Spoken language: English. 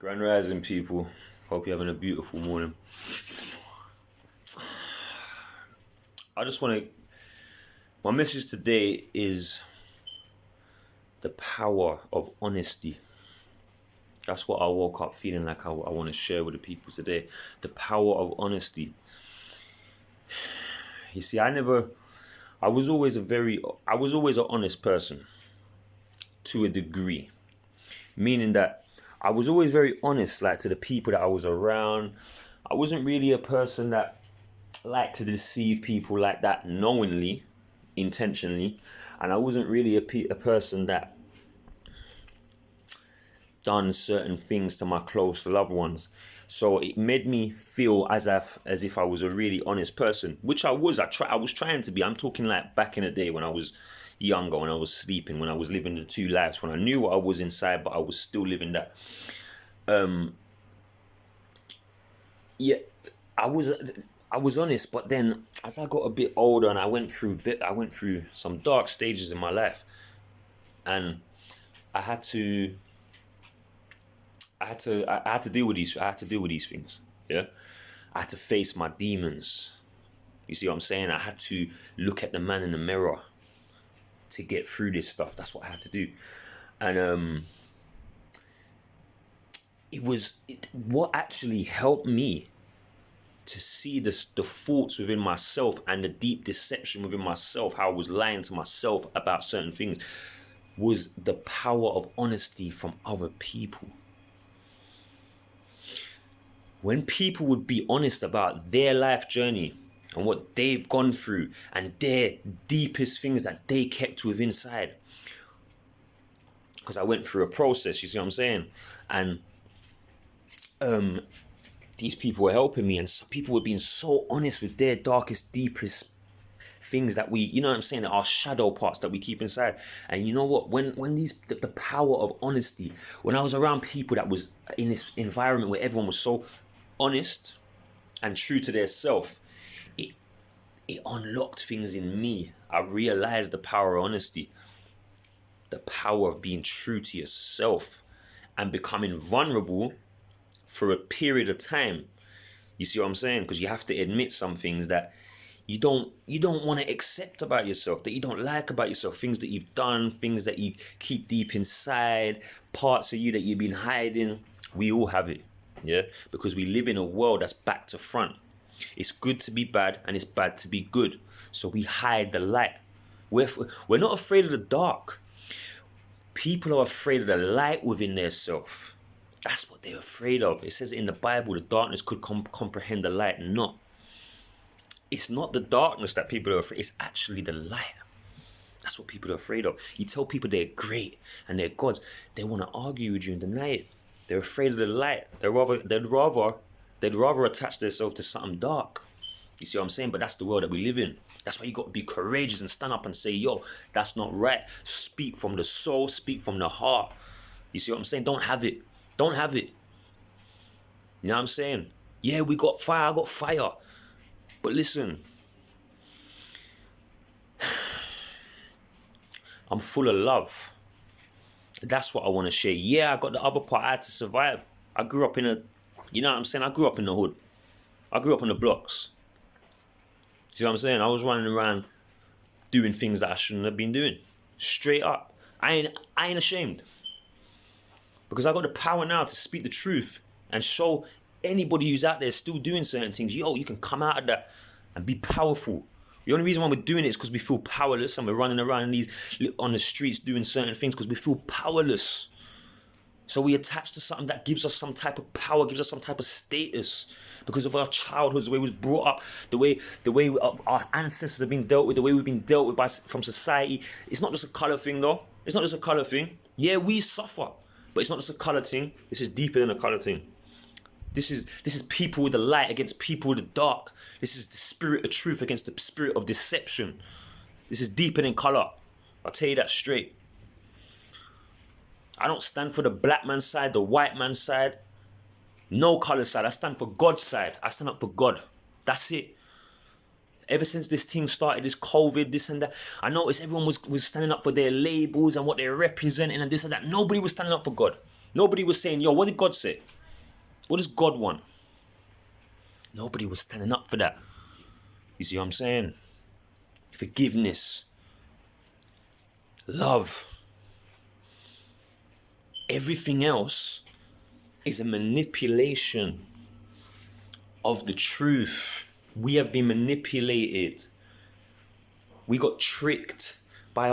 Grand Rising, people. Hope you're having a beautiful morning. My message today is the power of honesty. That's what I woke up feeling like I want to share with the people today. The power of honesty. You see, I was always an honest person to a degree. Meaning that I was always very honest, like, to the people that I was around. I wasn't really a person that liked to deceive people like that knowingly, intentionally. And I wasn't really a person that done certain things to my close loved ones. So it made me feel as if I was a really honest person, which I was. I was trying to be. I'm talking like back in the day when I was younger, when I was sleeping, when I was living the two lives, when I knew what I was inside, but I was still living that. Yeah, I was honest, but then as I got a bit older and I went through some dark stages in my life, and I had to deal with these. I had to deal with these things. Yeah, I had to face my demons. You see what I'm saying? I had to look at the man in the mirror to get through this stuff. That's what I had to do. And what actually helped me to see the faults within myself and the deep deception within myself, how I was lying to myself about certain things, was the power of honesty from other people. When people would be honest about their life journey and what they've gone through and their deepest things that they kept within inside. Because I went through a process, you see what I'm saying? And these people were helping me, and some people were being so honest with their darkest, deepest things that we, you know what I'm saying, our shadow parts that we keep inside. And you know what? When the power of honesty, when I was around people that was in this environment where everyone was so honest and true to their self, it unlocked things in me. I realized the power of honesty, the power of being true to yourself and becoming vulnerable for a period of time. You see what I'm saying? Because you have to admit some things that you don't want to accept about yourself, that you don't like about yourself, things that you've done, things that you keep deep inside, parts of you that you've been hiding. We all have it, yeah? Because we live in a world that's back to front. It's good to be bad and it's bad to be good. So we hide the light. We're not afraid of the dark. People are afraid of the light within their self. That's what they're afraid of. It says in the Bible, the darkness could comprehend the light. Not. It's not the darkness that people are afraid. It's actually the light. That's what people are afraid of. You tell people they're great and they're gods, they want to argue with you and deny it. They're afraid of the light. They'd rather attach themselves to something dark. You see what I'm saying? But that's the world that we live in. That's why you got to be courageous and stand up and say, yo, that's not right. Speak from the soul, speak from the heart. You see what I'm saying? Don't have it. Don't have it. You know what I'm saying? Yeah, we got fire, I got fire. But listen, I'm full of love. That's what I want to share. Yeah, I got the other part. I had to survive. I grew up you know what I'm saying? I grew up in the hood. I grew up in the blocks. See what I'm saying? I was running around doing things that I shouldn't have been doing. Straight up. I ain't ashamed. Because I got the power now to speak the truth and show anybody who's out there still doing certain things, yo, you can come out of that and be powerful. The only reason why we're doing it is because we feel powerless, and we're running around on the streets doing certain things because we feel powerless. So we attach to something that gives us some type of power, gives us some type of status because of our childhoods, the way we was brought up, the way our ancestors have been dealt with, the way we've been dealt with from society. It's not just a colour thing, though. It's not just a colour thing. Yeah, we suffer, but it's not just a colour thing. This is deeper than a colour thing. This is people with the light against people with the dark. This is the spirit of truth against the spirit of deception. This is deeper than colour. I'll tell you that straight. I don't stand for the black man's side, the white man's side, no colour side. I stand for God's side. I stand up for God. That's it. Ever since this thing started, this COVID, this and that, I noticed everyone was standing up for their labels and what they're representing and this and that. Nobody was standing up for God. Nobody was saying, yo, what did God say? What does God want? Nobody was standing up for that. You see what I'm saying? Forgiveness, love. Everything else is a manipulation of the truth. We have been manipulated. We got tricked by